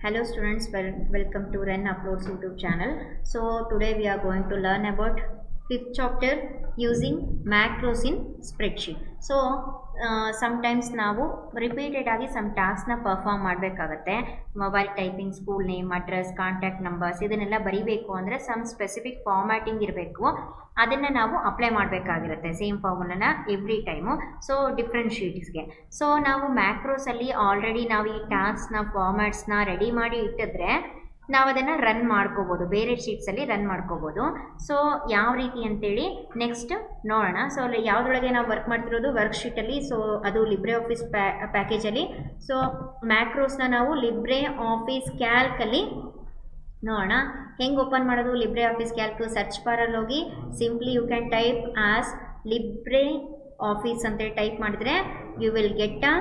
Hello students, welcome to Ren Uploads YouTube channel. So today we are going to learn about 5th chapter using macros in spreadsheet. So sometimes ನಾವು repeated ಆಗಿ some ಟಾಸ್ಕ್ನ perform ಮಾಡಬೇಕಾಗತ್ತೆ. Mobile typing, school name, address, contact numbers ಇದನ್ನೆಲ್ಲ ಬರೀಬೇಕು ಅಂದರೆ some specific formatting ಇರಬೇಕು. ಅದನ್ನು ನಾವು ಅಪ್ಲೈ ಮಾಡಬೇಕಾಗಿರುತ್ತೆ ಸೇಮ್ ಫಾರ್ಮುಲಾನ ಎವ್ರಿ ಟೈಮು. ಸೊ ಡಿಫ್ರೆಂಟ್ ಶೀಟ್ಸ್ಗೆ. ಸೊ ನಾವು ಮ್ಯಾಕ್ರೋಸಲ್ಲಿ ಆಲ್ರೆಡಿ ನಾವು ಈ ಟಾಸ್ಕ್ನ ಫಾರ್ಮ್ಯಾಟ್ಸ್ನ ರೆಡಿ ಮಾಡಿ ಇಟ್ಟಿದ್ರೆ ನಾವು ಅದನ್ನು ರನ್ ಮಾಡ್ಕೋಬೋದು, ಬೇರೆ ಶೀಟ್ಸಲ್ಲಿ ರನ್ ಮಾಡ್ಕೋಬೋದು. ಸೊ ಯಾವ ರೀತಿ ಅಂತೇಳಿ ನೆಕ್ಸ್ಟ್ ನೋಡೋಣ. ಸೊ ಅಲ್ಲಿ ಯಾವುದ್ರೊಳಗೆ ನಾವು ವರ್ಕ್ ಮಾಡ್ತಿರೋದು ವರ್ಕ್ಶೀಟಲ್ಲಿ. ಸೊ ಅದು ಲಿಬ್ರೆ ಆಫೀಸ್ ಪ್ಯಾಕೇಜಲ್ಲಿ. ಸೊ ಮ್ಯಾಕ್ರೋಸ್ನ ನಾವು ಲಿಬ್ರೆ ಆಫೀಸ್ ಕ್ಯಾಲ್ಕಲ್ಲಿ ನೋಡೋಣ. ಹೆಂಗೆ ಓಪನ್ ಮಾಡೋದು ಲಿಬ್ರೆ ಆಫೀಸ್ ಕ್ಯಾಲ್ಕು? ಸರ್ಚ್ ಬಾರಲ್ಲಿ ಹೋಗಿ simply you can type as LibreOffice ಅಂತೇಳಿ ಟೈಪ್ ಮಾಡಿದರೆ you will get a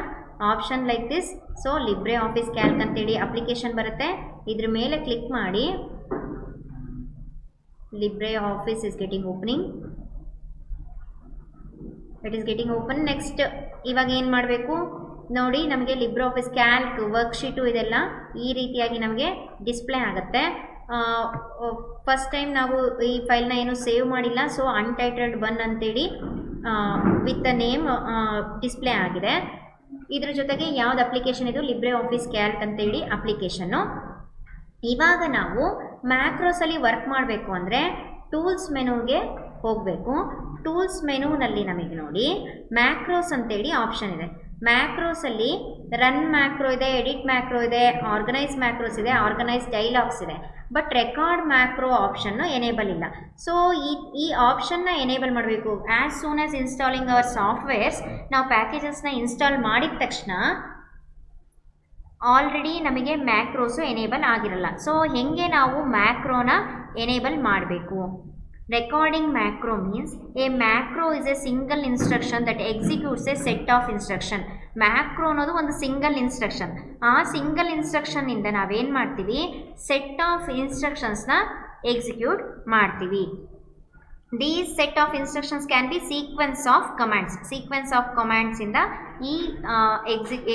option like this. So LibreOffice Calc ಅಂತೇಳಿ ಅಪ್ಲಿಕೇಶನ್ ಬರುತ್ತೆ. ಇದ್ರ ಮೇಲೆ ಕ್ಲಿಕ್ ಮಾಡಿ LibreOffice is getting opening. It is getting open. Next ಇವಾಗ ಏನು ಮಾಡಬೇಕು ನೋಡಿ, ನಮಗೆ ಲಿಬ್ರೆ ಆಫೀಸ್ ಕ್ಯಾಲ್ಕ್ ವರ್ಕ್ಶೀಟು ಇದೆಲ್ಲ ಈ ರೀತಿಯಾಗಿ ನಮಗೆ ಡಿಸ್ಪ್ಲೇ ಆಗುತ್ತೆ. ಫಸ್ಟ್ ಟೈಮ್ ನಾವು ಈ ಫೈಲ್ನ ಏನು ಸೇವ್ ಮಾಡಿಲ್ಲ. ಸೊ ಅನ್ಟೈಟಲ್ಡ್ 1 ಅಂತೇಳಿ ವಿತ್ ದ ನೇಮ್ ಡಿಸ್ಪ್ಲೇ ಆಗಿದೆ. ಇದ್ರ ಜೊತೆಗೆ ಯಾವ್ದು ಅಪ್ಲಿಕೇಶನ್ ಇದು? ಲಿಬ್ರೆ ಆಫೀಸ್ ಕ್ಯಾಲ್ಕ್ ಅಂತೇಳಿ ಅಪ್ಲಿಕೇಶನ್ನು. ಇವಾಗ ನಾವು ಮ್ಯಾಕ್ರೋಸಲ್ಲಿ ವರ್ಕ್ ಮಾಡಬೇಕು ಅಂದರೆ ಟೂಲ್ಸ್ ಮೆನುಗೆ ಹೋಗಬೇಕು. ಟೂಲ್ಸ್ ಮೆನುನಲ್ಲಿ ನಮಗೆ ನೋಡಿ ಮ್ಯಾಕ್ರೋಸ್ ಅಂತೇಳಿ ಆಪ್ಷನ್ ಇದೆ. ಮ್ಯಾಕ್ರೋಸಲ್ಲಿ ರನ್ ಮ್ಯಾಕ್ರೋ ಇದೆ, ಎಡಿಟ್ ಮ್ಯಾಕ್ರೋ ಇದೆ, ಆರ್ಗನೈಸ್ ಮ್ಯಾಕ್ರೋಸ್ ಇದೆ, ಆರ್ಗನೈಸ್ ಡೈಲಾಗ್ಸ್ ಇದೆ. ಬಟ್ ರೆಕಾರ್ಡ್ ಮ್ಯಾಕ್ರೋ ಆಪ್ಷನ್ನು ಎನೇಬಲ್ ಇಲ್ಲ. ಸೊ ಈ ಆಪ್ಷನ್ನ ಎನೇಬಲ್ ಮಾಡಬೇಕು. As soon as installing our softwares, ನಾವು ಪ್ಯಾಕೇಜಸ್ನ ಇನ್ಸ್ಟಾಲ್ ಮಾಡಿದ ತಕ್ಷಣ ಆಲ್ರೆಡಿ ನಮಗೆ ಮ್ಯಾಕ್ರೋಸು ಎನೇಬಲ್ ಆಗಿರಲ್ಲ. ಸೊ ಹೇಗೆ ನಾವು ಮ್ಯಾಕ್ರೋನ ಎನೇಬಲ್ ಮಾಡಬೇಕು? Recording macro means a macro is a single instruction that executes a set of instruction. Macro ಅನ್ನೋದು ಒಂದು ಸಿಂಗಲ್ ಇನ್ಸ್ಟ್ರಕ್ಷನ್. ಆ ಸಿಂಗಲ್ ಇನ್ಸ್ಟ್ರಕ್ಷನ್ನಿಂದ ನಾವೇನು ಮಾಡ್ತೀವಿ? ಸೆಟ್ ಆಫ್ ಇನ್ಸ್ಟ್ರಕ್ಷನ್ಸ್ನ ಎಕ್ಸಿಕ್ಯೂಟ್ ಮಾಡ್ತೀವಿ. These set of instructions can be sequence of commands. Sequence of ಕಮಾಂಡ್ಸಿಂದ ಈ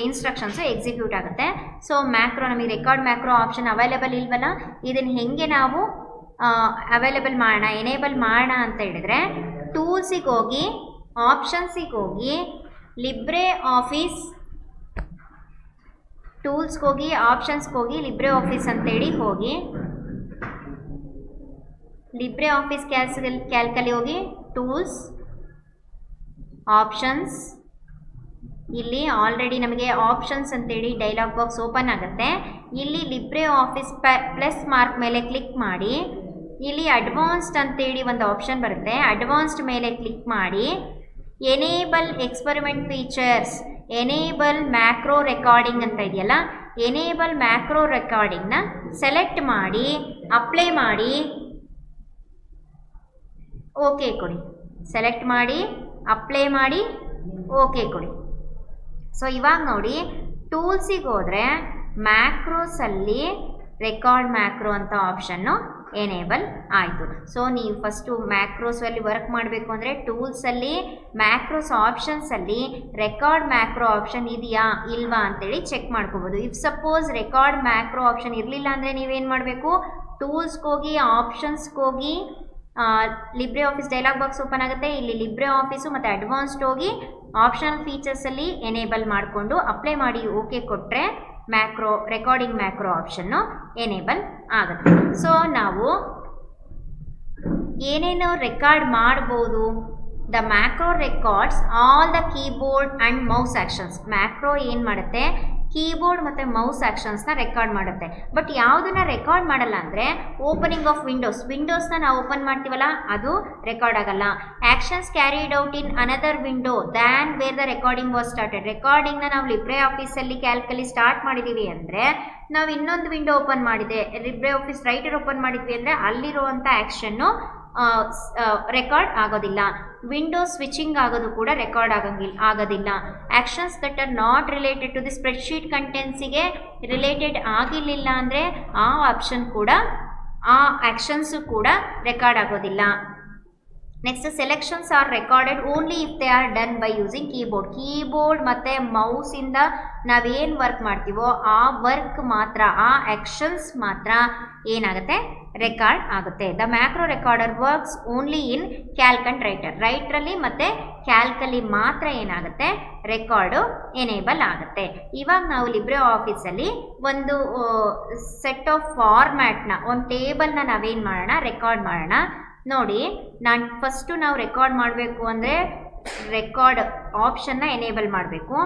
ಇನ್ಸ್ಟ್ರಕ್ಷನ್ಸು ಎಕ್ಸಿಕ್ಯೂಟ್ ಆಗುತ್ತೆ. ಸೊ ಮ್ಯಾಕ್ರೋ ನಮಗೆ ರೆಕಾರ್ಡ್ ಮ್ಯಾಕ್ರೋ ಆಪ್ಷನ್ ಅವೈಲೇಬಲ್ ಇಲ್ವಲ್ಲ, ಇದನ್ನು ಹೇಗೆ ನಾವು ಅವೈಲೇಬಲ್ ಮಾಡೋಣ, ಎನೇಬಲ್ ಮಾಡೋಣ ಅಂತ ಹೇಳಿದರೆ ಟೂಲ್ಸಿಗೆ ಹೋಗಿ, ಆಪ್ಷನ್ಸಿಗೆ ಹೋಗಿ, ಲಿಬ್ರೆ ಆಫೀಸ್ ಟೂಲ್ಸ್ಗೆ ಹೋಗಿ, ಆಪ್ಷನ್ಸ್ಗೆ ಹೋಗಿ, ಲಿಬ್ರೆ ಆಫೀಸ್ ಅಂತೇಳಿ ಹೋಗಿ, ಲಿಬ್ರೆ ಆಫೀಸ್ ಕ್ಯಾಲ್ಕಲ್ಲಿ ಹೋಗಿ ಟೂಲ್ಸ್, ಆಪ್ಷನ್ಸ್. ಇಲ್ಲಿ ಆಲ್ರೆಡಿ ನಮಗೆ ಆಪ್ಷನ್ಸ್ ಅಂತೇಳಿ ಡೈಲಾಗ್ ಬಾಕ್ಸ್ ಓಪನ್ ಆಗುತ್ತೆ. ಇಲ್ಲಿ ಲಿಬ್ರೆ ಆಫೀಸ್ ಪ್ಲಸ್ ಮಾರ್ಕ್ ಮೇಲೆ ಕ್ಲಿಕ್ ಮಾಡಿ, ಇಲ್ಲಿ ಅಡ್ವಾನ್ಸ್ಡ್ ಅಂತೇಳಿ ಒಂದು ಆಪ್ಷನ್ ಬರುತ್ತೆ. ಅಡ್ವಾನ್ಸ್ಡ್ ಮೇಲೆ ಕ್ಲಿಕ್ ಮಾಡಿ enable experiment features, enable macro recording ಅಂತ ಇದೆಯಲ್ಲ, ಎನೇಬಲ್ ಮ್ಯಾಕ್ರೋ ರೆಕಾರ್ಡಿಂಗ್ನ ಸೆಲೆಕ್ಟ್ ಮಾಡಿ ಅಪ್ಲೈ ಮಾಡಿ ಓಕೆ ಕೊಡಿ. ಸೆಲೆಕ್ಟ್ ಮಾಡಿ ಅಪ್ಲೈ ಮಾಡಿ ಓಕೆ ಕೊಡಿ. ಸೊ ಇವಾಗ ನೋಡಿ ಟೂಲ್ಸಿಗೆ ಹೋದರೆ ಮ್ಯಾಕ್ರೋಸಲ್ಲಿ ರೆಕಾರ್ಡ್ ಮ್ಯಾಕ್ರೋ ಅಂತ ಆಪ್ಷನ್ನು ಎನೇಬಲ್ ಆಯಿತು. ಸೊ ನೀವು ಫಸ್ಟು ಮ್ಯಾಕ್ರೋಸಲ್ಲಿ ವರ್ಕ್ ಮಾಡಬೇಕು ಅಂದರೆ ಟೂಲ್ಸಲ್ಲಿ ಮ್ಯಾಕ್ರೋಸ್ ಆಪ್ಷನ್ಸಲ್ಲಿ ರೆಕಾರ್ಡ್ ಮ್ಯಾಕ್ರೋ ಆಪ್ಷನ್ ಇದೆಯಾ ಇಲ್ವಾ ಅಂತೇಳಿ ಚೆಕ್ ಮಾಡ್ಕೋಬೋದು. If suppose record macro option ಇರಲಿಲ್ಲ ಅಂದರೆ ನೀವೇನು ಮಾಡಬೇಕು? ಟೂಲ್ಸ್ಗೆ ಹೋಗಿ, ಆಪ್ಷನ್ಸ್ಗೆ ಹೋಗಿ, Libre office dialogue box open ಆಗುತ್ತೆ. ಇಲ್ಲಿ ಲಿಬ್ರೆ ಆಫೀಸು ಮತ್ತು ಅಡ್ವಾನ್ಸ್ಡ್ ಹೋಗಿ ಆಪ್ಷನಲ್ ಫೀಚರ್ಸಲ್ಲಿ ಎನೇಬಲ್ ಮಾಡಿಕೊಂಡು ಅಪ್ಲೈ ಮಾಡಿ ಓಕೆ ಕೊಟ್ಟರೆ ಮ್ಯಾಕ್ರೋ ರೆಕಾರ್ಡಿಂಗ್ ಮ್ಯಾಕ್ರೋ ಆಪ್ಷನ್ನು ಎನೇಬಲ್ ಆಗುತ್ತೆ. ಸೊ ನಾವು ಏನೇನು ರೆಕಾರ್ಡ್ ಮಾಡ್ಬೋದು? The macro records all the keyboard and mouse actions. Macro ಏನು ಮಾಡುತ್ತೆ? ಕೀಬೋರ್ಡ್ ಮತ್ತು ಮೌಸ್ ಆ್ಯಕ್ಷನ್ಸ್ನ ರೆಕಾರ್ಡ್ ಮಾಡುತ್ತೆ. ಬಟ್ ಯಾವುದನ್ನು ರೆಕಾರ್ಡ್ ಮಾಡಲ್ಲ ಅಂದರೆ ಓಪನಿಂಗ್ ಆಫ್ ವಿಂಡೋಸ್ನ ನಾವು ಓಪನ್ ಮಾಡ್ತೀವಲ್ಲ ಅದು ರೆಕಾರ್ಡ್ ಆಗಲ್ಲ. Actions carried out in another window than where the recording was started. ರೆಕಾರ್ಡಿಂಗ್ನ ನಾವು ಲಿಬ್ರೆ ಆಫೀಸಲ್ಲಿ ಕ್ಯಾಲ್ಕಲ್ಲಿ ಸ್ಟಾರ್ಟ್ ಮಾಡಿದ್ದೀವಿ ಅಂದರೆ ನಾವು ಇನ್ನೊಂದು ವಿಂಡೋ ಓಪನ್ ಮಾಡಿದೆ, ಲಿಬ್ರೆ ಆಫೀಸ್ ರೈಟರ್ ಓಪನ್ ಮಾಡಿದ್ವಿ ಅಂದರೆ ಅಲ್ಲಿರುವಂಥ ಆ್ಯಕ್ಷನ್ನು ರೆಕಾರ್ಡ್ ಆಗೋದಿಲ್ಲ. ವಿಂಡೋ ಸ್ವಿಚಿಂಗ್ ಆಗೋದು ಕೂಡ ರೆಕಾರ್ಡ್ ಆಗೋದಿಲ್ಲ. Actions that are not related to the spreadsheet ಕಂಟೆಂಟ್ಸಿಗೆ ರಿಲೇಟೆಡ್ ಆಗಿರಲಿಲ್ಲ ಅಂದರೆ ಆ ಆಪ್ಷನ್ ಕೂಡ, ಆ ಆ್ಯಕ್ಷನ್ಸು ಕೂಡ ರೆಕಾರ್ಡ್ ಆಗೋದಿಲ್ಲ. Next selections are recorded only if they are done by using keyboard ಮತ್ತು ಮೌಸಿಂದ ನಾವೇನು ವರ್ಕ್ ಮಾಡ್ತೀವೋ ಆ ವರ್ಕ್ ಮಾತ್ರ, ಆ ಆ್ಯಕ್ಷನ್ಸ್ ಮಾತ್ರ ಏನಾಗುತ್ತೆ, ರೆಕಾರ್ಡ್ ಆಗುತ್ತೆ. The macro recorder works only in Calc and ರೈಟ್ರಲ್ಲಿ ಮತ್ತು ಕ್ಯಾಲ್ಕಲ್ಲಿ ಮಾತ್ರ ಏನಾಗುತ್ತೆ, ರೆಕಾರ್ಡು ಎನೇಬಲ್ ಆಗುತ್ತೆ. ಇವಾಗ ನಾವು ಲಿಬ್ರೆ ಆಫೀಸಲ್ಲಿ ಒಂದು ಸೆಟ್ ಆಫ್ ಫಾರ್ಮ್ಯಾಟ್ನ, ಒಂದು ಟೇಬಲ್ನ ನಾವೇನು ಮಾಡೋಣ, ರೆಕಾರ್ಡ್ ಮಾಡೋಣ. ನೋಡಿ, ನಾವು ರೆಕಾರ್ಡ್ ಮಾಡಬೇಕು ಅಂದರೆ ರೆಕಾರ್ಡ್ ಆಪ್ಷನ್ನ ಎನೇಬಲ್ ಮಾಡಬೇಕು.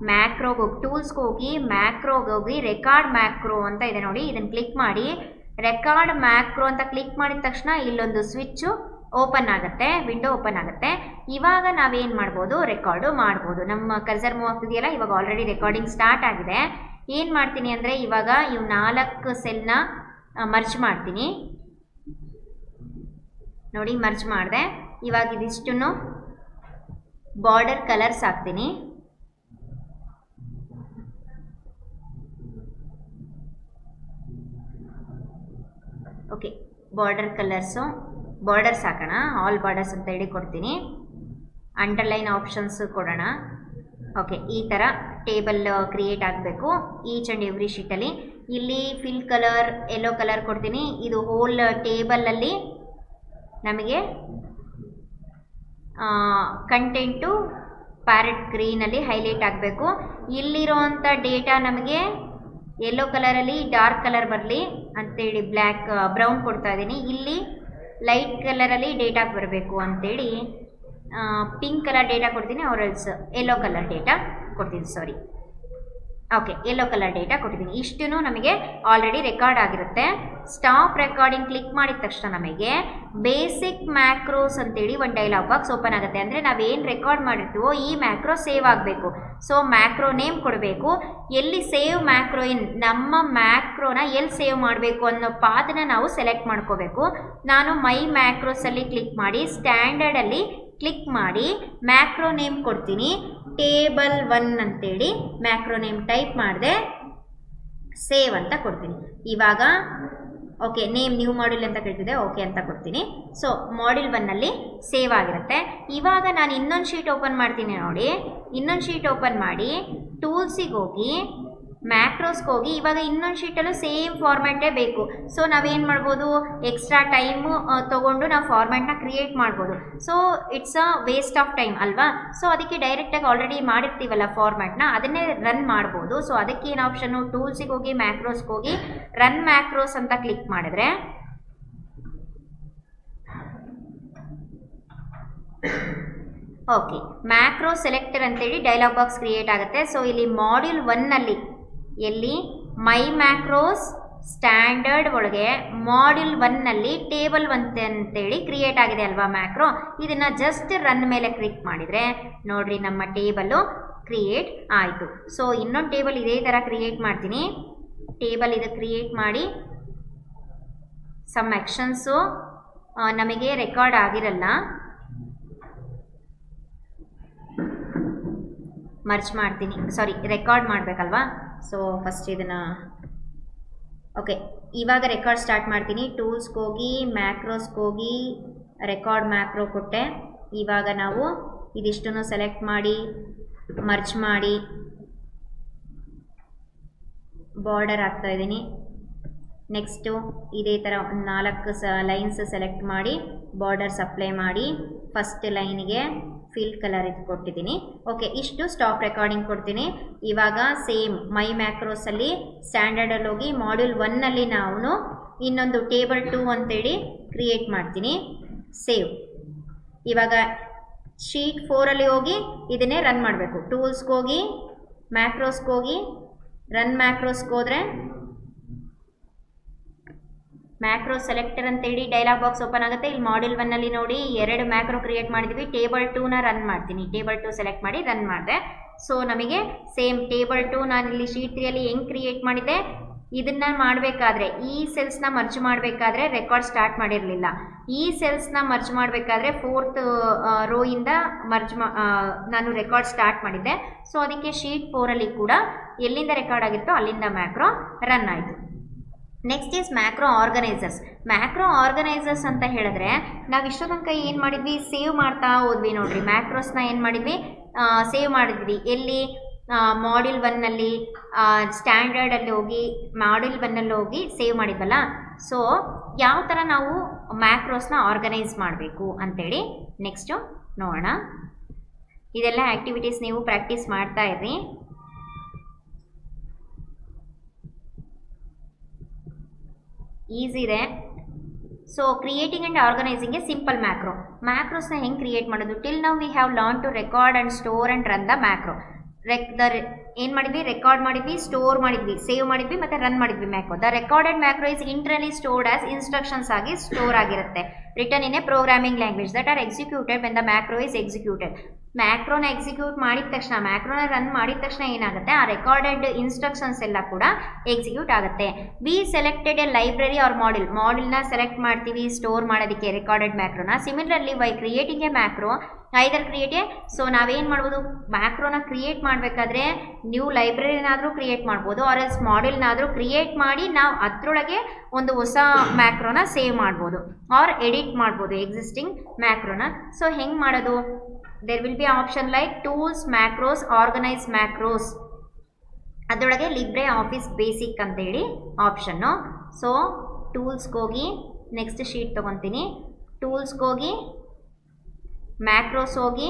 ಮ್ಯಾಕ್ರೋಗೆ ಹೋಗಿ, ಟೂಲ್ಸ್ಗೆ ಹೋಗಿ, ಮ್ಯಾಕ್ರೋಗೆ ಹೋಗಿ, ರೆಕಾರ್ಡ್ ಮ್ಯಾಕ್ರೋ ಅಂತ ಇದೆ ನೋಡಿ, ಇದನ್ನು ಕ್ಲಿಕ್ ಮಾಡಿ. ರೆಕಾರ್ಡ್ ಮ್ಯಾಕ್ರೋ ಅಂತ ಕ್ಲಿಕ್ ಮಾಡಿದ ತಕ್ಷಣ ಇಲ್ಲೊಂದು ಸ್ವಿಚ್ಚು ಓಪನ್ ಆಗುತ್ತೆ, ವಿಂಡೋ ಓಪನ್ ಆಗುತ್ತೆ. ಇವಾಗ ನಾವೇನು ಮಾಡ್ಬೋದು, ರೆಕಾರ್ಡು ಮಾಡ್ಬೋದು. ನಮ್ಮ ಕರ್ಸರ್ ಮೂವ್ ಆಗ್ತಿದೆಯಲ್ಲ, ಇವಾಗ ಆಲ್ರೆಡಿ ರೆಕಾರ್ಡಿಂಗ್ ಸ್ಟಾರ್ಟ್ ಆಗಿದೆ. ಏನು ಮಾಡ್ತೀನಿ ಅಂದರೆ ಇವಾಗ ಇವು 4 ಸೆಲ್ನ ಮರ್ಜ್ ಮಾಡ್ತೀನಿ. ನೋಡಿ, ಮರ್ಜ್ ಮಾಡಿದೆ. ಇವಾಗ ಇದಿಷ್ಟನ್ನು ಬಾರ್ಡರ್ ಕಲರ್ಸ್ ಹಾಕ್ತೀನಿ. ಓಕೆ, ಬಾರ್ಡರ್ಸ್ ಹಾಕೋಣ. ಆಲ್ ಬಾರ್ಡರ್ಸ್ ಅಂತ ಹೇಳಿ ಕೊಡ್ತೀನಿ. ಅಂಡರ್ಲೈನ್ ಆಪ್ಷನ್ಸ್ ಕೊಡೋಣ. ಓಕೆ, ಈ ಥರ ಟೇಬಲ್ ಕ್ರಿಯೇಟ್ ಆಗಬೇಕು ಈಚ್ ಆ್ಯಂಡ್ ಎವ್ರಿ ಶೀಟಲ್ಲಿ. ಇಲ್ಲಿ ಫಿಲ್ ಕಲರ್ ಯೆಲ್ಲೋ ಕಲರ್ ಕೊಡ್ತೀನಿ. ಇದು ಹೋಲ್ ಟೇಬಲಲ್ಲಿ ನಮಗೆ ಕಂಟೆಂಟು ಪ್ಯಾರೆಟ್ ಗ್ರೀನಲ್ಲಿ ಹೈಲೈಟ್ ಆಗಬೇಕು. ಇಲ್ಲಿರೋವಂಥ ಡೇಟಾ ನಮಗೆ ಯೆಲ್ಲೋ ಕಲರಲ್ಲಿ ಡಾರ್ಕ್ ಕಲರ್ ಬರಲಿ ಅಂತೇಳಿ ಬ್ರೌನ್ ಕೊಡ್ತಾ ಇದ್ದೀನಿ. ಇಲ್ಲಿ ಲೈಟ್ ಕಲರಲ್ಲಿ ಡೇಟಾ ಬರಬೇಕು ಅಂತೇಳಿ ಪಿಂಕ್ ಕಲರ್ ಡೇಟಾ ಕೊಡ್ತೀನಿ, ಆರೆಲ್ಸ್ ಯೆಲ್ಲೋ ಕಲರ್ ಡೇಟಾ ಕೊಡ್ತೀನಿ. ಓಕೆ, ಯೆಲ್ಲೋ ಕಲರ್ ಡೇಟಾ ಕೊಟ್ಟಿದ್ದೀನಿ. ಇಷ್ಟು ನಮಗೆ ಆಲ್ರೆಡಿ ರೆಕಾರ್ಡ್ ಆಗಿರುತ್ತೆ. ಸ್ಟಾಪ್ ರೆಕಾರ್ಡಿಂಗ್ ಕ್ಲಿಕ್ ಮಾಡಿದ ತಕ್ಷಣ ನಮಗೆ ಬೇಸಿಕ್ ಮ್ಯಾಕ್ರೋಸ್ ಅಂತೇಳಿ ಒಂದು ಡೈಲಾಗ್ ಬಾಕ್ಸ್ ಓಪನ್ ಆಗುತ್ತೆ. ಅಂದರೆ ನಾವೇನು ರೆಕಾರ್ಡ್ ಮಾಡಿರ್ತೀವೋ ಈ ಮ್ಯಾಕ್ರೋ ಸೇವ್ ಆಗಬೇಕು. ಸೊ ಮ್ಯಾಕ್ರೋ ನೇಮ್ ಕೊಡಬೇಕು. ಎಲ್ಲಿ ಸೇವ್ ಮ್ಯಾಕ್ರೋ ನಮ್ಮ ಮ್ಯಾಕ್ರೋನ ಎಲ್ಲಿ ಸೇವ್ ಮಾಡಬೇಕು ಅನ್ನೋ ಪಾದನ್ನ ನಾವು ಸೆಲೆಕ್ಟ್ ಮಾಡ್ಕೋಬೇಕು. ನಾನು ಮೈ ಮ್ಯಾಕ್ರೋಸಲ್ಲಿ ಕ್ಲಿಕ್ ಮಾಡಿ, ಸ್ಟ್ಯಾಂಡರ್ಡಲ್ಲಿ ಕ್ಲಿಕ್ ಮಾಡಿ, ಮ್ಯಾಕ್ರೋ ನೇಮ್ ಕೊಡ್ತೀನಿ. ಟೇಬಲ್ 1 ಅಂತೇಳಿ ಮ್ಯಾಕ್ರೋ ನೇಮ್ ಟೈಪ್ ಮಾಡಿದೆ, ಸೇವ್ ಅಂತ ಕೊಡ್ತೀನಿ. ಇವಾಗ ಓಕೆ, ನೇಮ್ ನ್ಯೂ ಮಾಡ್ಯೂಲ್ ಅಂತ ಕೇಳ್ತಿದೆ, ಓಕೆ ಅಂತ ಕೊಡ್ತೀನಿ. ಸೊ ಮಾಡ್ಯೂಲ್ 1ನಲ್ಲಿ ಸೇವ್ ಆಗಿರುತ್ತೆ. ಇವಾಗ ನಾನು ಇನ್ನೊಂದು ಶೀಟ್ ಓಪನ್ ಮಾಡ್ತೀನಿ. ನೋಡಿ, ಇನ್ನೊಂದು ಶೀಟ್ ಓಪನ್ ಮಾಡಿ ಟೂಲ್ಸಿಗೆ ಹೋಗಿ, ಮ್ಯಾಕ್ರೋಸ್ಗೆ ಹೋಗಿ, ಇವಾಗ ಇನ್ನೊಂದು ಶೀಟಲ್ಲೂ ಸೇಮ್ ಫಾರ್ಮ್ಯಾಟೇ ಬೇಕು. ಸೊ ನಾವೇನು ಮಾಡ್ಬೋದು, ಎಕ್ಸ್ಟ್ರಾ ಟೈಮು ತೊಗೊಂಡು ನಾವು ಫಾರ್ಮ್ಯಾಟ್ನ ಕ್ರಿಯೇಟ್ ಮಾಡ್ಬೋದು. So it's a waste of time ಅಲ್ವಾ. ಸೊ ಅದಕ್ಕೆ ಡೈರೆಕ್ಟಾಗಿ ಆಲ್ರೆಡಿ ಮಾಡಿರ್ತೀವಲ್ಲ ಫಾರ್ಮ್ಯಾಟ್ನ, ಅದನ್ನೇ ರನ್ ಮಾಡ್ಬೋದು. ಸೊ ಅದಕ್ಕೆ ಏನು ಆಪ್ಷನ್ನು, ಟೂಲ್ಸಿಗೆ ಹೋಗಿ, ಮ್ಯಾಕ್ರೋಸ್ಗೆ ಹೋಗಿ, ರನ್ ಮ್ಯಾಕ್ರೋಸ್ ಅಂತ ಕ್ಲಿಕ್ ಮಾಡಿದ್ರೆ ಓಕೆ, ಮ್ಯಾಕ್ರೋ ಸೆಲೆಕ್ಟರ್ ಅಂತೇಳಿ ಡೈಲಾಗ್ ಬಾಕ್ಸ್ ಕ್ರಿಯೇಟ್ ಆಗುತ್ತೆ. ಸೊ ಇಲ್ಲಿ ಮಾಡ್ಯೂಲ್ 1ನಲ್ಲಿ ಎಲ್ಲಿ ಮೈ ಮ್ಯಾಕ್ರೋಸ್ ಸ್ಟ್ಯಾಂಡರ್ಡ್ ಒಳಗೆ ಮಾಡ್ಯೂಲ್ 1ನಲ್ಲಿ ಟೇಬಲ್ 1 ಅಂತೇಳಿ ಕ್ರಿಯೇಟ್ ಆಗಿದೆ ಅಲ್ವಾ ಮ್ಯಾಕ್ರೋ. ಇದನ್ನು ಜಸ್ಟ್ ರನ್ ಮೇಲೆ ಕ್ಲಿಕ್ ಮಾಡಿದರೆ ನೋಡಿರಿ, ನಮ್ಮ ಟೇಬಲ್ಲು ಕ್ರಿಯೇಟ್ ಆಯಿತು. ಸೊ ಇನ್ನೊಂದು ಟೇಬಲ್ ಇದೇ ಥರ ಕ್ರಿಯೇಟ್ ಮಾಡ್ತೀನಿ. ಟೇಬಲ್ ಇದು ಕ್ರಿಯೇಟ್ ಮಾಡಿ, ಸಮ್ ಆ್ಯಕ್ಷನ್ಸು ನಮಗೆ ರೆಕಾರ್ಡ್ ಆಗಿರಲ್ಲ, ಮರ್ಚ್ ಮಾಡ್ತೀನಿ. ರೆಕಾರ್ಡ್ ಮಾಡಬೇಕಲ್ವಾ. ಸೊ ಫಸ್ಟ್ ಇದನ್ನು ಓಕೆ, ಇವಾಗ ರೆಕಾರ್ಡ್ ಸ್ಟಾರ್ಟ್ ಮಾಡ್ತೀನಿ. ಟೂಲ್ಸ್ಗೆ ಹೋಗಿ, ಮ್ಯಾಕ್ರೋಸ್ಗೆ ಹೋಗಿ, ರೆಕಾರ್ಡ್ ಮ್ಯಾಕ್ರೋ ಕೊಟ್ಟೆ. ಇವಾಗ ನಾವು ಇದಿಷ್ಟನ್ನು ಸೆಲೆಕ್ಟ್ ಮಾಡಿ, ಮರ್ಚ್ ಮಾಡಿ, ಬಾರ್ಡರ್ ಹಾಕ್ತಾಯಿದ್ದೀನಿ. ನೆಕ್ಸ್ಟು ಇದೇ ಥರ ಒಂದು 4 ಲೈನ್ಸ್ ಸೆಲೆಕ್ಟ್ ಮಾಡಿ, ಬಾರ್ಡರ್ಸ್ ಅಪ್ಲೈ ಮಾಡಿ, ಫಸ್ಟ್ ಲೈನಿಗೆ ಫಿಲ್ ಕಲರ್ ಇದು ಕೊಟ್ಟಿದ್ದೀನಿ. ಓಕೆ, ಇಷ್ಟು ಸ್ಟಾಪ್ ರೆಕಾರ್ಡಿಂಗ್ ಕೊಡ್ತೀನಿ. ಇವಾಗ ಸೇಮ್ ಮೈ ಮ್ಯಾಕ್ರೋಸಲ್ಲಿ ಸ್ಟ್ಯಾಂಡರ್ಡಲ್ಲಿ ಹೋಗಿ ಮಾಡ್ಯೂಲ್ 1ನಲ್ಲಿ ನಾವು ಇನ್ನೊಂದು ಟೇಬಲ್ 2 ಅಂತೇಳಿ ಕ್ರಿಯೇಟ್ ಮಾಡ್ತೀನಿ. ಸೇವ್. ಇವಾಗ ಶೀಟ್ 4ಅಲ್ಲಿ ಹೋಗಿ ಇದನ್ನೇ ರನ್ ಮಾಡಬೇಕು. ಟೂಲ್ಸ್ಗೆ ಹೋಗಿ, ಮ್ಯಾಕ್ರೋಸ್ಗೆ ಹೋಗಿ, ರನ್ ಮ್ಯಾಕ್ರೋಸ್ಗೆ ಹೋದರೆ ಮ್ಯಾಕ್ರೋ ಸೆಲೆಕ್ಟರ್ ಅಂತೇಳಿ ಡೈಲಾಗ್ ಬಾಕ್ಸ್ ಓಪನ್ ಆಗುತ್ತೆ. ಇಲ್ಲಿ ಮಾಡ್ಯೂಲ್ 1ನಲ್ಲಿ ನೋಡಿ 2 ಮ್ಯಾಕ್ರೋ ಕ್ರಿಯೇಟ್ ಮಾಡಿದ್ವಿ. ಟೇಬಲ್ 2ನ ರನ್ ಮಾಡ್ತೀನಿ. ಟೇಬಲ್ 2 ಸೆಲೆಕ್ಟ್ ಮಾಡಿ ರನ್ ಮಾಡಿದೆ. ಸೊ ನಮಗೆ ಸೇಮ್ ಟೇಬಲ್ 2 ನಾನಿಲ್ಲಿ ಶೀಟ್ 3ಅಲ್ಲಿ ಹೆಂಗೆ ಕ್ರಿಯೇಟ್ ಮಾಡಿದೆ, ಇದನ್ನು ಮಾಡಬೇಕಾದ್ರೆ ಈ ಸೆಲ್ಸ್ನ ಮರ್ಜ್ ಮಾಡಬೇಕಾದ್ರೆ ರೆಕಾರ್ಡ್ ಸ್ಟಾರ್ಟ್ ಮಾಡಿರಲಿಲ್ಲ. ಈ ಸೆಲ್ಸ್ನ ಮರ್ಜ್ ಮಾಡಬೇಕಾದ್ರೆ 4th ರೋಯಿಂದ ನಾನು ರೆಕಾರ್ಡ್ ಸ್ಟಾರ್ಟ್ ಮಾಡಿದ್ದೆ. ಸೊ ಅದಕ್ಕೆ ಶೀಟ್ 4ಅಲ್ಲಿ ಕೂಡ ಎಲ್ಲಿಂದ ರೆಕಾರ್ಡ್ ಆಗಿತ್ತೋ ಅಲ್ಲಿಂದ ಮ್ಯಾಕ್ರೋ ರನ್ ಆಯಿತು. Next is macro organisers. Macro organisers ಅಂತ ಹೇಳಿದ್ರೆ ನಾವು ಇಷ್ಟೋ ತನಕ ಏನು ಮಾಡಿದ್ವಿ, ಸೇವ್ ಮಾಡ್ತಾ ಹೋದ್ವಿ ನೋಡ್ರಿ. ಮ್ಯಾಕ್ರೋಸ್ನ ಏನು ಮಾಡಿದ್ವಿ, ಸೇವ್ ಮಾಡಿದ್ವಿ. ಎಲ್ಲಿ, ಮಾಡ್ಯೂಲ್ 1ನಲ್ಲಿ ಸ್ಟ್ಯಾಂಡರ್ಡಲ್ಲಿ ಹೋಗಿ ಮಾಡ್ಯೂಲ್ 1ನಲ್ಲಿ ಹೋಗಿ ಸೇವ್ ಮಾಡಿದ್ವಲ್ಲ. ಸೊ ಯಾವ ಥರ ನಾವು ಮ್ಯಾಕ್ರೋಸ್ನ ಆರ್ಗನೈಸ್ ಮಾಡಬೇಕು ಅಂತೇಳಿ ನೆಕ್ಸ್ಟು ನೋಡೋಣ. ಇದೆಲ್ಲ ಆ್ಯಕ್ಟಿವಿಟೀಸ್ ನೀವು ಪ್ರಾಕ್ಟೀಸ್ ಮಾಡ್ತಾ ಇರ್ರಿ. ಈಸಿ ಇದೆ. So creating and organising a simple macro. ಮ್ಯಾಕ್ರೋಸ್ನ ಹೆಂಗೆ ಕ್ರಿಯೇಟ್ ಮಾಡೋದು? Till now we have learn to record and store and run the macro. ಏನು ಮಾಡಿದ್ವಿ, ರೆಕಾರ್ಡ್ ಮಾಡಿದ್ವಿ, ಸ್ಟೋರ್ ಮಾಡಿದ್ವಿ, ಸೇವ್ ಮಾಡಿದ್ವಿ ಮತ್ತು ರನ್ ಮಾಡಿದ್ವಿ macro. The recorded macro is internally stored as instructions ಆಗಿ ಸ್ಟೋರ್ ಆಗಿರುತ್ತೆ. Return in a programming language that are executed when the macro is executed. ಮ್ಯಾಕ್ರೋನ ಎಕ್ಸಿಕ್ಯೂಟ್ ಮಾಡಿದ ತಕ್ಷಣ, ಮ್ಯಾಕ್ರೋನ ರನ್ ಮಾಡಿದ ತಕ್ಷಣ ಏನಾಗುತ್ತೆ, ಆ ರೆಕಾರ್ಡೆಡ್ ಇನ್ಸ್ಟ್ರಕ್ಷನ್ಸ್ ಎಲ್ಲ ಕೂಡ ಎಕ್ಸಿಕ್ಯೂಟ್ ಆಗುತ್ತೆ. We selected a library or ಮಾಡೆಲ್ನ ಸೆಲೆಕ್ಟ್ ಮಾಡ್ತೀವಿ ಸ್ಟೋರ್ ಮಾಡೋದಕ್ಕೆ ರೆಕಾರ್ಡೆಡ್ ಮ್ಯಾಕ್ರೋನ. Similarly why creating a macro either create. So ನಾವೇನು ಮಾಡ್ಬೋದು, ಮ್ಯಾಕ್ರೋನ ಕ್ರಿಯೇಟ್ ಮಾಡಬೇಕಾದ್ರೆ ನ್ಯೂ ಲೈಬ್ರರಿನಾದರೂ ಕ್ರಿಯೇಟ್ ಮಾಡ್ಬೋದು, ಆರ್ ಎಲ್ಸ್ ಮಾಡೆಲ್ನಾದರೂ ಕ್ರಿಯೇಟ್ ಮಾಡಿ ನಾವು ಅದರೊಳಗೆ ಒಂದು ಹೊಸ ಮ್ಯಾಕ್ರೋನ ಸೇವ್ ಮಾಡ್ಬೋದು ಆರ್ ಎಡಿಟ್ ಮಾಡ್ಬೋದು ಎಕ್ಸಿಸ್ಟಿಂಗ್ ಮ್ಯಾಕ್ರೋನ. ಸೊ ಹೆಂಗೆ ಮಾಡೋದು? There will be option like tools, macros, organise macros. ಅದರೊಳಗೆ ಲಿಬ್ರೆ ಆಫೀಸ್ ಬೇಸಿಕ್ ಅಂತೇಳಿ ಆಪ್ಷನ್ನು. ಸೊ ಟೂಲ್ಸ್ಗೆ ಹೋಗಿ, ನೆಕ್ಸ್ಟ್ ಶೀಟ್ ತೊಗೊತೀನಿ. ಟೂಲ್ಸ್ಗೆ ಹೋಗಿ, ಮ್ಯಾಕ್ರೋಸ್ ಹೋಗಿ,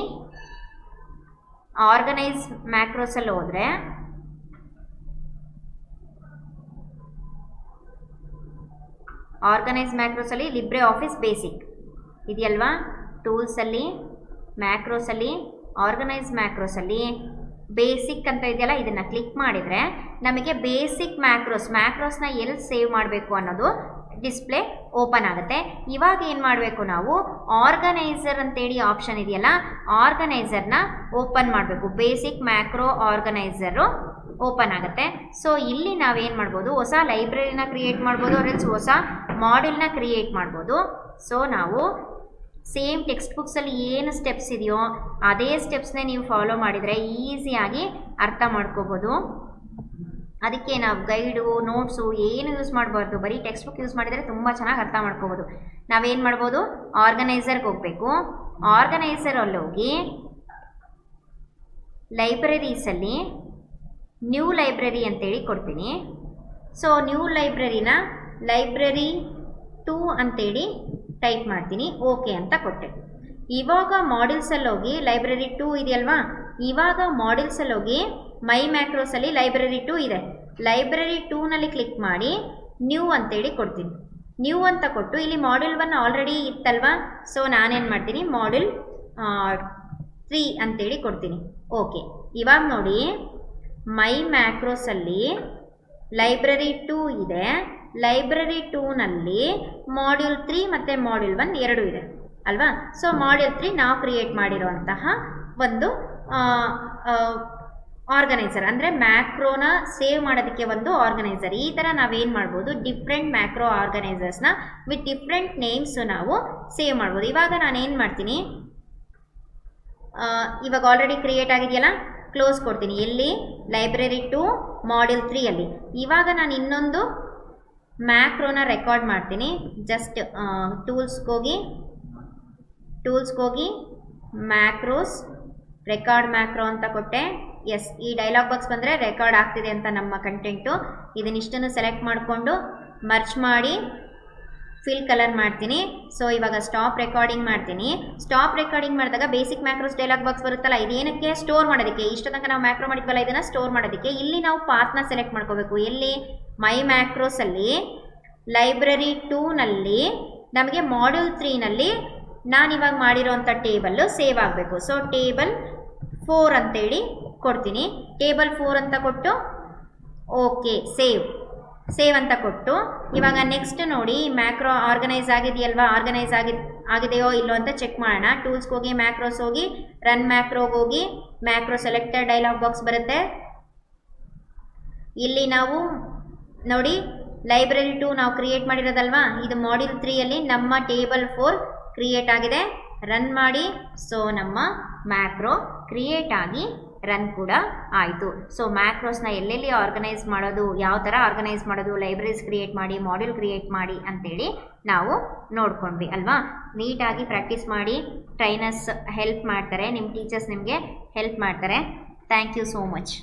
ಆರ್ಗನೈಸ್ ಮ್ಯಾಕ್ರೋಸಲ್ಲಿ ಹೋದರೆ ಆರ್ಗನೈಸ್ ಮ್ಯಾಕ್ರೋಸಲ್ಲಿ ಲಿಬ್ರೆ ಆಫೀಸ್ ಬೇಸಿಕ್ ಇದೆಯಲ್ವಾ. ಟೂಲ್ಸಲ್ಲಿ, ಮ್ಯಾಕ್ರೋಸಲ್ಲಿ, ಆರ್ಗನೈಸ್ ಮ್ಯಾಕ್ರೋಸಲ್ಲಿ ಬೇಸಿಕ್ ಅಂತ ಇದೆಯಲ್ಲ, ಇದನ್ನು ಕ್ಲಿಕ್ ಮಾಡಿದರೆ ನಮಗೆ ಬೇಸಿಕ್ ಮ್ಯಾಕ್ರೋಸ್ನ ಎಲ್ಲಿ ಸೇವ್ ಮಾಡಬೇಕು ಅನ್ನೋದು ಡಿಸ್ಪ್ಲೇ ಓಪನ್ ಆಗುತ್ತೆ. ಇವಾಗ ಏನು ಮಾಡಬೇಕು, ನಾವು ಆರ್ಗನೈಸರ್ ಅಂತೇಳಿ ಆಪ್ಷನ್ ಇದೆಯಲ್ಲ, ಆರ್ಗನೈಸರ್ನ ಓಪನ್ ಮಾಡಬೇಕು. ಬೇಸಿಕ್ ಮ್ಯಾಕ್ರೋ ಆರ್ಗನೈಸರು ಓಪನ್ ಆಗುತ್ತೆ. ಸೊ ಇಲ್ಲಿ ನಾವೇನು ಮಾಡ್ಬೋದು, ಹೊಸ ಲೈಬ್ರರಿನ ಕ್ರಿಯೇಟ್ ಮಾಡ್ಬೋದು, ಆರ್ ಹೊಸ ಮಾಡೆಲ್ನ ಕ್ರಿಯೇಟ್ ಮಾಡ್ಬೋದು. ಸೊ ನಾವು ಸೇಮ್ ಟೆಕ್ಸ್ಟ್ ಬುಕ್ಸಲ್ಲಿ ಏನು ಸ್ಟೆಪ್ಸ್ ಇದೆಯೋ ಅದೇ ಸ್ಟೆಪ್ಸ್ನೇ ನೀವು ಫಾಲೋ ಮಾಡಿದರೆ ಈಸಿಯಾಗಿ ಅರ್ಥ ಮಾಡ್ಕೋಬೋದು. ಅದಕ್ಕೆ ನಾವು ಗೈಡು, ನೋಟ್ಸು ಏನು ಯೂಸ್ ಮಾಡಬಾರ್ದು, ಬರೀ ಟೆಕ್ಸ್ಟ್ ಬುಕ್ ಯೂಸ್ ಮಾಡಿದರೆ ತುಂಬ ಚೆನ್ನಾಗಿ ಅರ್ಥ ಮಾಡ್ಕೋಬೋದು. ನಾವೇನು ಮಾಡ್ಬೋದು, ಆರ್ಗನೈಸರ್ಗೆ ಹೋಗಬೇಕು. ಆರ್ಗನೈಸರಲ್ಲಿ ಹೋಗಿ ಲೈಬ್ರರೀಸಲ್ಲಿ ನ್ಯೂ ಲೈಬ್ರರಿ ಅಂತೇಳಿ ಕೊಡ್ತೀನಿ. ಸೊ ನ್ಯೂ ಲೈಬ್ರರಿನ ಲೈಬ್ರರಿ 2 ಅಂತೇಳಿ ಟೈಪ್ ಮಾಡ್ತೀನಿ. ಓಕೆ ಅಂತ ಕೊಟ್ಟೆ. ಇವಾಗ ಮಾಡ್ಯೂಲ್ಸಲ್ಲಿ ಹೋಗಿ ಲೈಬ್ರರಿ 2 ಇದೆಯಲ್ವಾ, ಇವಾಗ ಮಾಡ್ಯೂಲ್ಸಲ್ಲಿ ಹೋಗಿ ಮೈ ಮ್ಯಾಕ್ರೋಸಲ್ಲಿ ಲೈಬ್ರರಿ 2 ಇದೆ. ಲೈಬ್ರರಿ 2ನಲ್ಲಿ ಕ್ಲಿಕ್ ಮಾಡಿ ನ್ಯೂ ಅಂತೇಳಿ ಕೊಡ್ತೀನಿ. ನ್ಯೂ ಅಂತ ಕೊಟ್ಟು ಇಲ್ಲಿ ಮಾಡ್ಯೂಲ್ 1 ಆಲ್ರೆಡಿ ಇತ್ತಲ್ವಾ, ಸೊ ನಾನೇನು ಮಾಡ್ತೀನಿ, ಮಾಡ್ಯೂಲ್ 3 ಅಂತೇಳಿ ಕೊಡ್ತೀನಿ. ಓಕೆ. ಇವಾಗ ನೋಡಿ, ಮೈ ಮ್ಯಾಕ್ರೋಸಲ್ಲಿ ಲೈಬ್ರರಿ 2 ಇದೆ. ಲೈಬ್ರರಿ 2ನಲ್ಲಿ ಮಾಡ್ಯೂಲ್ 3 ಮತ್ತು ಮಾಡ್ಯೂಲ್ 1 ಎರಡೂ ಇದೆ ಅಲ್ವಾ. ಸೊ ಮಾಡ್ಯೂಲ್ 3 ನಾವು ಕ್ರಿಯೇಟ್ ಮಾಡಿರುವಂತಹ ಒಂದು ಆರ್ಗನೈಸರ್, ಅಂದರೆ ಮ್ಯಾಕ್ರೋನ ಸೇವ್ ಮಾಡೋದಕ್ಕೆ ಒಂದು ಆರ್ಗನೈಸರ್. ಈ ಥರ ನಾವೇನು ಮಾಡ್ಬೋದು, ಡಿಫ್ರೆಂಟ್ ಮ್ಯಾಕ್ರೋ ಆರ್ಗನೈಸರ್ಸ್ನ ವಿತ್ ಡಿಫ್ರೆಂಟ್ ನೇಮ್ಸು ನಾವು ಸೇವ್ ಮಾಡ್ಬೋದು. ಇವಾಗ ನಾನೇನು ಮಾಡ್ತೀನಿ, ಇವಾಗ ಆಲ್ರೆಡಿ ಕ್ರಿಯೇಟ್ ಆಗಿದೆಯಲ್ಲ, ಕ್ಲೋಸ್ ಕೊಡ್ತೀನಿ. ಎಲ್ಲಿ, ಲೈಬ್ರರಿ 2 ಮಾಡ್ಯೂಲ್ 3ಅಲ್ಲಿ. ಇವಾಗ ನಾನು ಇನ್ನೊಂದು ಮ್ಯಾಕ್ರೋನ ರೆಕಾರ್ಡ್ ಮಾಡ್ತೀನಿ. ಜಸ್ಟ್ ಟೂಲ್ಸ್ಗೆ ಹೋಗಿ ಮ್ಯಾಕ್ರೋಸ್, ರೆಕಾರ್ಡ್ ಮ್ಯಾಕ್ರೋ ಅಂತ ಕೊಟ್ಟೆ. ಎಸ್, ಈ ಡೈಲಾಗ್ ಬಾಕ್ಸ್ ಬಂದರೆ ರೆಕಾರ್ಡ್ ಆಗ್ತಿದೆ ಅಂತ ನಮ್ಮ ಕಂಟೆಂಟು. ಇದನ್ನಿಷ್ಟನ್ನು ಸೆಲೆಕ್ಟ್ ಮಾಡಿಕೊಂಡು ಮರ್ಚ್ ಮಾಡಿ ಫಿಲ್ ಕಲರ್ ಮಾಡ್ತೀನಿ. ಸೊ ಇವಾಗ ಸ್ಟಾಪ್ ರೆಕಾರ್ಡಿಂಗ್ ಮಾಡ್ತೀನಿ. ಸ್ಟಾಪ್ ರೆಕಾರ್ಡಿಂಗ್ ಮಾಡಿದಾಗ ಬೇಸಿಕ್ ಮ್ಯಾಕ್ರೋಸ್ ಡೈಲಾಗ್ ಬಾಕ್ಸ್ ಬರುತ್ತಲ್ಲ, ಇದೇನಕ್ಕೆ, ಸ್ಟೋರ್ ಮಾಡೋದಕ್ಕೆ. ಇಷ್ಟ ತನಕ ನಾವು ಮ್ಯಾಕ್ರೋ ಮಾಡಿದ್ವಲ್ಲ, ಇದನ್ನು ಸ್ಟೋರ್ ಮಾಡೋದಕ್ಕೆ. ಇಲ್ಲಿ ನಾವು ಪಾತ್ನ ಸೆಲೆಕ್ಟ್ ಮಾಡ್ಕೋಬೇಕು. ಎಲ್ಲಿ, ಮೈ ಮ್ಯಾಕ್ರೋಸಲ್ಲಿ ಲೈಬ್ರರಿ 2ನಲ್ಲಿ ನಮಗೆ ಮಾಡ್ಯೂಲ್ 3ನಲ್ಲಿ ನಾನಿವಾಗ ಮಾಡಿರೋಂಥ ಟೇಬಲ್ಲು ಸೇವ್ ಆಗಬೇಕು. ಸೊ ಟೇಬಲ್ 4 ಅಂತೇಳಿ ಕೊಡ್ತೀನಿ. ಟೇಬಲ್ 4 ಅಂತ ಕೊಟ್ಟು ಓಕೆ, ಸೇವ್ ಅಂತ ಕೊಟ್ಟು ಇವಾಗ ನೆಕ್ಸ್ಟ್ ನೋಡಿ, ಮ್ಯಾಕ್ರೋ ಆರ್ಗನೈಸ್ ಆಗಿದೆಯಲ್ವಾ, ಆರ್ಗನೈಸ್ ಆಗಿದೆಯೋ ಇಲ್ಲೋ ಅಂತ ಚೆಕ್ ಮಾಡೋಣ. ಟೂಲ್ಸ್ಗೆ ಹೋಗಿ, ಮ್ಯಾಕ್ರೋಸ್ ಹೋಗಿ, ರನ್ ಮ್ಯಾಕ್ರೋಗೆ ಹೋಗಿ, ಮ್ಯಾಕ್ರೋ ಸೆಲೆಕ್ಟೆಡ್ ಡೈಲಾಗ್ ಬಾಕ್ಸ್ ಬರುತ್ತೆ. ಇಲ್ಲಿ ನಾವು ನೋಡಿ, ಲೈಬ್ರರಿ 2 ನಾವು ಕ್ರಿಯೇಟ್ ಮಾಡಿರೋದಲ್ವಾ, ಇದು ಮಾಡ್ಯೂಲ್ 3ಅಲ್ಲಿ ನಮ್ಮ ಟೇಬಲ್ 4 ಕ್ರಿಯೇಟ್ ಆಗಿದೆ. ರನ್ ಮಾಡಿ. ಸೊ ನಮ್ಮ ಮ್ಯಾಕ್ರೋ ಕ್ರಿಯೇಟ್ ಆಗಿ ರನ್ ಕೂಡ ಆಯಿತು. ಸೊ ಮ್ಯಾಕ್ರೋಸ್ನ ಎಲ್ಲೆಲ್ಲಿ ಆರ್ಗನೈಸ್ ಮಾಡೋದು, ಯಾವ ಥರ ಆರ್ಗನೈಸ್ ಮಾಡೋದು, ಲೈಬ್ರರೀಸ್ ಕ್ರಿಯೇಟ್ ಮಾಡಿ, ಮಾಡ್ಯೂಲ್ ಕ್ರಿಯೇಟ್ ಮಾಡಿ ಅಂತೇಳಿ ನಾವು ನೋಡ್ಕೊಂಡ್ವಿ ಅಲ್ವಾ. ನೀಟಾಗಿ ಪ್ರಾಕ್ಟೀಸ್ ಮಾಡಿ, ಟ್ರೈನರ್ಸ್ ಹೆಲ್ಪ್ ಮಾಡ್ತಾರೆ, ನಿಮ್ಮ ಟೀಚರ್ಸ್ ನಿಮಗೆ ಹೆಲ್ಪ್ ಮಾಡ್ತಾರೆ. Thank you so much.